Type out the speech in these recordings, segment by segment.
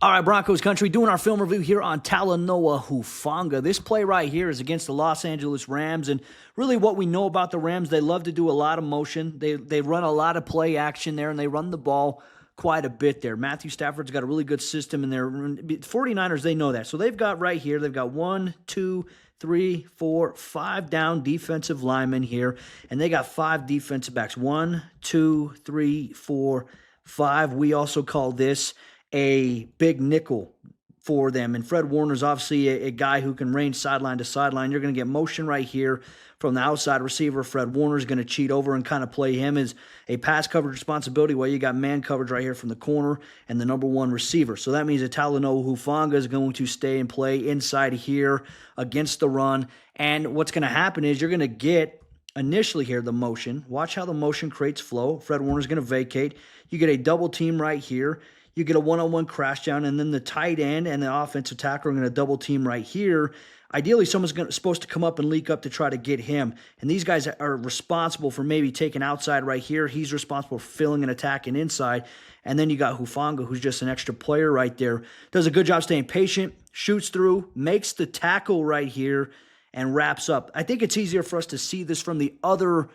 All right, Broncos country, doing our film review here on Talanoa Hufanga. This play right here is against the Los Angeles Rams, and really what we know about the Rams, they love to do a lot of motion. They run a lot of play action there, and they run the ball quite a bit there. Matthew Stafford's got a really good system in there. 49ers, they know that. So they've got right here, they've got 1, 2, 3, 4, 5 down defensive linemen here, and they got 5 defensive backs. 1, 2, 3, 4, 5. We also call this a big nickel for them. And Fred Warner's obviously a guy who can range sideline to sideline. You're going to get motion right here from the outside receiver. Fred Warner's going to cheat over and kind of play him as a pass coverage responsibility while you got man coverage right here from the corner and the number 1 receiver. So that means that Talanoa Hufanga is going to stay and play inside here against the run. And what's going to happen is you're going to get initially here the motion. Watch how the motion creates flow. Fred Warner's going to vacate. You get a double team right here. You get a one-on-one crash down, and then the tight end and the offensive tackle are going to double team right here. Ideally, someone's supposed to come up and leak up to try to get him. And these guys are responsible for maybe taking outside right here. He's responsible for filling and attacking inside. And then you got Hufanga, who's just an extra player right there. Does a good job staying patient, shoots through, makes the tackle right here, and wraps up. I think it's easier for us to see this from the other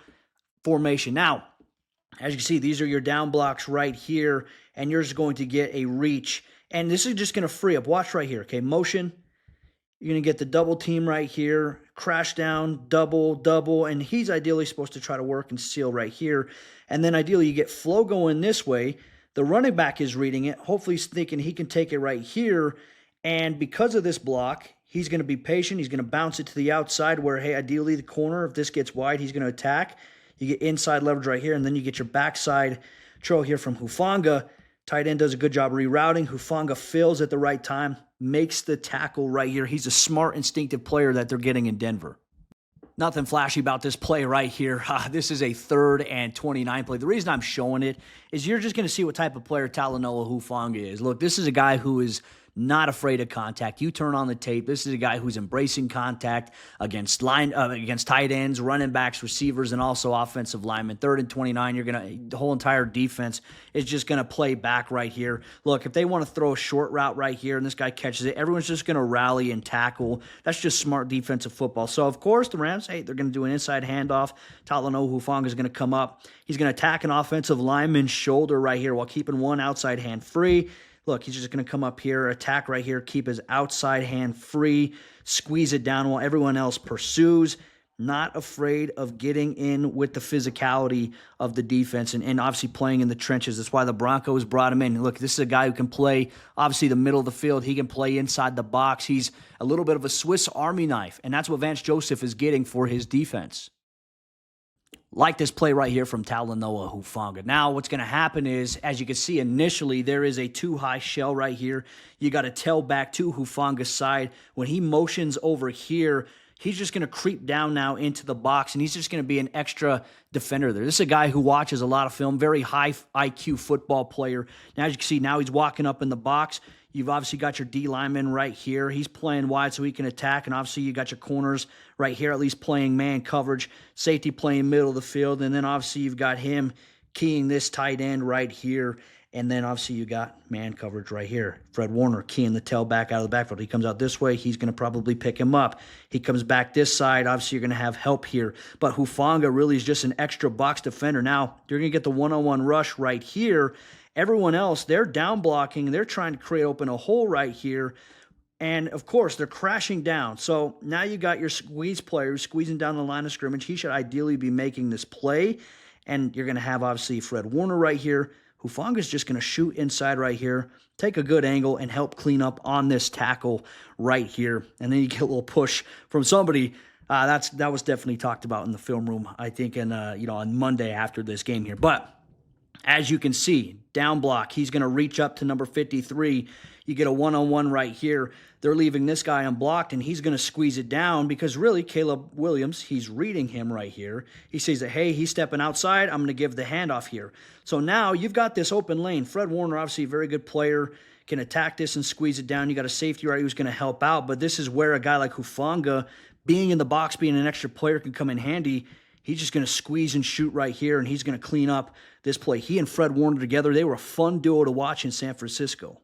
formation. Now, as you can see, these are your down blocks right here, and you're just going to get a reach. And this is just going to free up. Watch right here, okay? Motion. You're going to get the double team right here. Crash down, double, and he's ideally supposed to try to work and seal right here. And then ideally you get flow going this way. The running back is reading it. Hopefully he's thinking he can take it right here. And because of this block, he's going to be patient. He's going to bounce it to the outside where, hey, ideally the corner, if this gets wide, he's going to attack. You get inside leverage right here, and then you get your backside trail here from Hufanga. Tight end does a good job rerouting. Hufanga fills at the right time, makes the tackle right here. He's a smart, instinctive player that they're getting in Denver. Nothing flashy about this play right here. This is a 3rd and 29 play. The reason I'm showing it is you're just going to see what type of player Talanoa Hufanga is. Look, this is a guy who is not afraid of contact. You turn on the tape. This is a guy who's embracing contact against tight ends, running backs, receivers, and also offensive linemen. 3rd and 29, the whole entire defense is just going to play back right here. Look, if they want to throw a short route right here and this guy catches it, everyone's just going to rally and tackle. That's just smart defensive football. So, of course, the Rams, hey, they're going to do an inside handoff. Talanoa Hufanga is going to come up. He's going to attack an offensive lineman's shoulder right here while keeping one outside hand free. Look, he's just going to come up here, attack right here, keep his outside hand free, squeeze it down while everyone else pursues. Not afraid of getting in with the physicality of the defense and obviously playing in the trenches. That's why the Broncos brought him in. Look, this is a guy who can play, obviously, the middle of the field. He can play inside the box. He's a little bit of a Swiss Army knife, and that's what Vance Joseph is getting for his defense. Like this play right here from Talanoa Hufanga. Now, what's going to happen is, as you can see initially, there is a too-high shell right here. You got to tail back to Hufanga's side. When he motions over here, he's just going to creep down now into the box, and he's just going to be an extra defender there. This is a guy who watches a lot of film, very high IQ football player. Now, as you can see, now he's walking up in the box. You've obviously got your D lineman right here. He's playing wide so he can attack. And obviously you got your corners right here, at least playing man coverage. Safety playing middle of the field. And then obviously you've got him keying this tight end right here. And then obviously you got man coverage right here. Fred Warner keying the tailback out of the backfield. He comes out this way. He's going to probably pick him up. He comes back this side. Obviously you're going to have help here. But Hufanga really is just an extra box defender. Now you're going to get the one-on-one rush right here. Everyone else, they're down blocking. They're trying to create open a hole right here. And, of course, they're crashing down. So now you got your squeeze player squeezing down the line of scrimmage. He should ideally be making this play. And you're going to have, obviously, Fred Warner right here. Hufanga's just going to shoot inside right here, take a good angle, and help clean up on this tackle right here. And then you get a little push from somebody. That was definitely talked about in the film room, I think, on Monday after this game here. But as you can see, down block, he's going to reach up to number 53. You get a one-on-one right here. They're leaving this guy unblocked, and he's going to squeeze it down because really Caleb Williams, he's reading him right here. He sees that, hey, he's stepping outside. I'm going to give the handoff here. So now you've got this open lane. Fred Warner, obviously a very good player, can attack this and squeeze it down. You got a safety right who's going to help out, but this is where a guy like Hufanga, being in the box, being an extra player, can come in handy. He's just going to squeeze and shoot right here, and he's going to clean up this play. He and Fred Warner together, they were a fun duo to watch in San Francisco.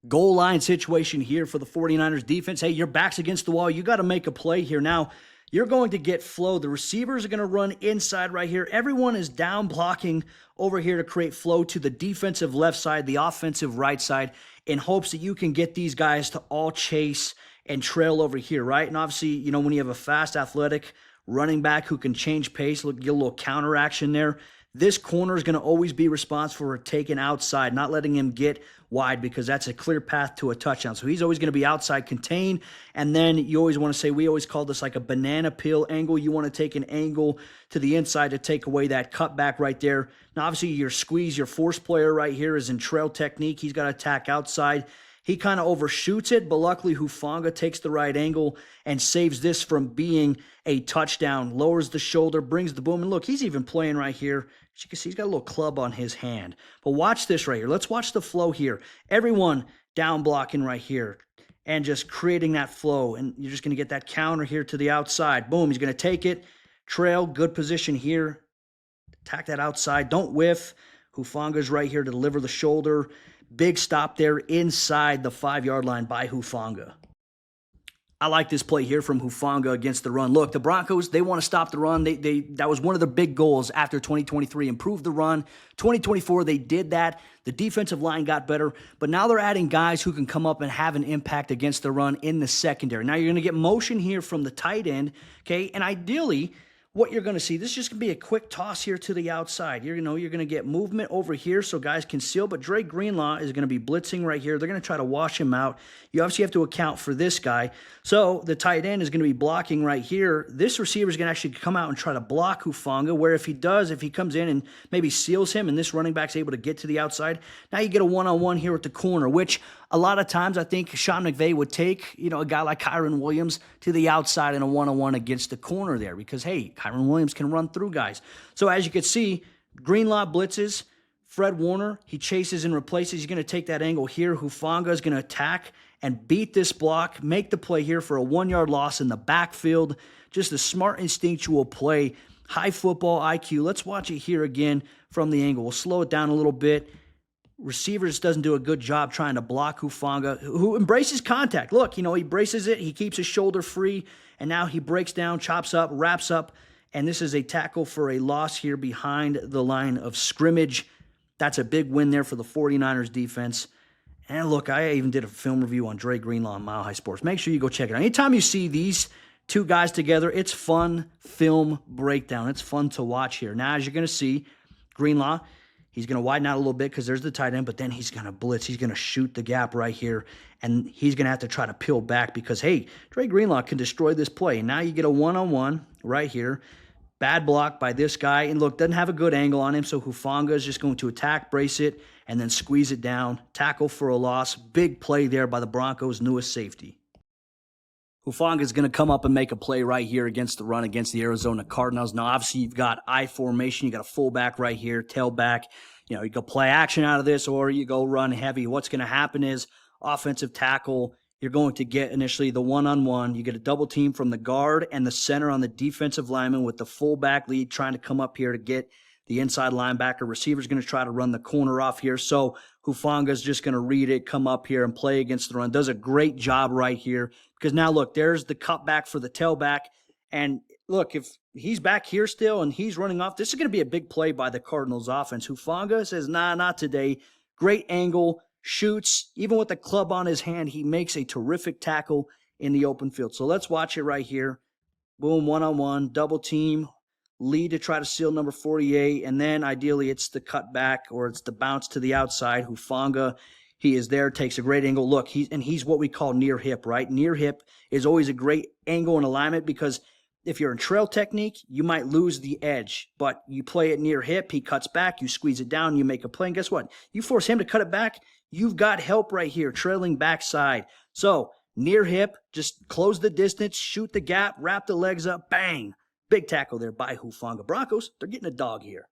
Goal line situation here for the 49ers defense. Hey, your back's against the wall. You got to make a play here. Now, you're going to get flow. The receivers are going to run inside right here. Everyone is down blocking over here to create flow to the defensive left side, the offensive right side, in hopes that you can get these guys to all chase and trail over here, right? And obviously, you know, when you have a fast, athletic running back who can change pace, get a little counter action there, this corner is going to always be responsible for taking outside, not letting him get wide, because that's a clear path to a touchdown. So he's always going to be outside contained. And then you always want to say, we always call this like a banana peel angle. You want to take an angle to the inside to take away that cutback right there. Now, obviously, your squeeze, your force player right here is in trail technique. He's got to attack outside. He kind of overshoots it, but luckily Hufanga takes the right angle and saves this from being a touchdown, lowers the shoulder, brings the boom. And look, he's even playing right here. As you can see, he's got a little club on his hand. But watch this right here. Let's watch the flow here. Everyone down blocking right here and just creating that flow. And you're just going to get that counter here to the outside. Boom, he's going to take it. Trail, good position here. Attack that outside. Don't whiff. Hufanga's right here to deliver the shoulder. Big stop there inside the 5-yard line by Hufanga. I like this play here from Hufanga against the run. Look, the Broncos, they want to stop the run. That was one of their big goals after 2023, improve the run. 2024, they did that. The defensive line got better, but now they're adding guys who can come up and have an impact against the run in the secondary. Now you're going to get motion here from the tight end, okay? And ideally, what you're going to see, this is just going to be a quick toss here to the outside. You're going to get movement over here so guys can seal, but Dre Greenlaw is going to be blitzing right here. They're going to try to wash him out. You obviously have to account for this guy. So the tight end is going to be blocking right here. This receiver is going to actually come out and try to block Hufanga, where if he comes in and maybe seals him and this running back's able to get to the outside, now you get a one-on-one here with the corner, which a lot of times I think Sean McVay would take, a guy like Kyren Williams to the outside in a one-on-one against the corner there because, hey, Kyren Williams can run through guys. So as you can see, Greenlaw blitzes. Fred Warner, he chases and replaces. He's going to take that angle here. Hufanga is going to attack and beat this block, make the play here for a 1-yard loss in the backfield. Just a smart, instinctual play. High football IQ. Let's watch it here again from the angle. We'll slow it down a little bit. Receiver just doesn't do a good job trying to block Hufanga, who embraces contact. Look, he braces it. He keeps his shoulder free, and now he breaks down, chops up, wraps up, and this is a tackle for a loss here behind the line of scrimmage. That's a big win there for the 49ers defense. And look, I even did a film review on Dre Greenlaw on Mile High Sports. Make sure you go check it out. Anytime you see these two guys together, it's fun film breakdown. It's fun to watch here. Now, as you're going to see, Greenlaw, he's going to widen out a little bit because there's the tight end, but then he's going to blitz. He's going to shoot the gap right here, and he's going to have to try to peel back because, hey, Dre Greenlaw can destroy this play. And now you get a one-on-one right here. Bad block by this guy. And look, doesn't have a good angle on him, so Hufanga is just going to attack, brace it, and then squeeze it down. Tackle for a loss. Big play there by the Broncos' newest safety. Hufanga is going to come up and make a play right here against the run against the Arizona Cardinals. Now, obviously, you've got I formation. You got a fullback right here, tailback. You go play action out of this, or you go run heavy. What's going to happen is offensive tackle, you're going to get initially the one-on-one. You get a double team from the guard and the center on the defensive lineman with the fullback lead trying to come up here to get the inside linebacker. Receiver's going to try to run the corner off here. So Hufanga's just going to read it, come up here and play against the run. Does a great job right here because now, look, there's the cutback for the tailback. And look, if he's back here still and he's running off, this is going to be a big play by the Cardinals offense. Hufanga says, nah, not today. Great angle. Shoots, even with the club on his hand, he makes a terrific tackle in the open field. So let's watch it right here. Boom, one-on-one, double team, lead to try to seal number 48, and then ideally it's the cutback or it's the bounce to the outside. Hufanga, he is there, takes a great angle. Look, he's what we call near hip, right? Near hip is always a great angle and alignment because if you're in trail technique, you might lose the edge, but you play it near hip, he cuts back, you squeeze it down, you make a play, and guess what? You force him to cut it back, you've got help right here, trailing backside. So near hip, just close the distance, shoot the gap, wrap the legs up, bang. Big tackle there by Hufanga. Broncos, they're getting a dog here.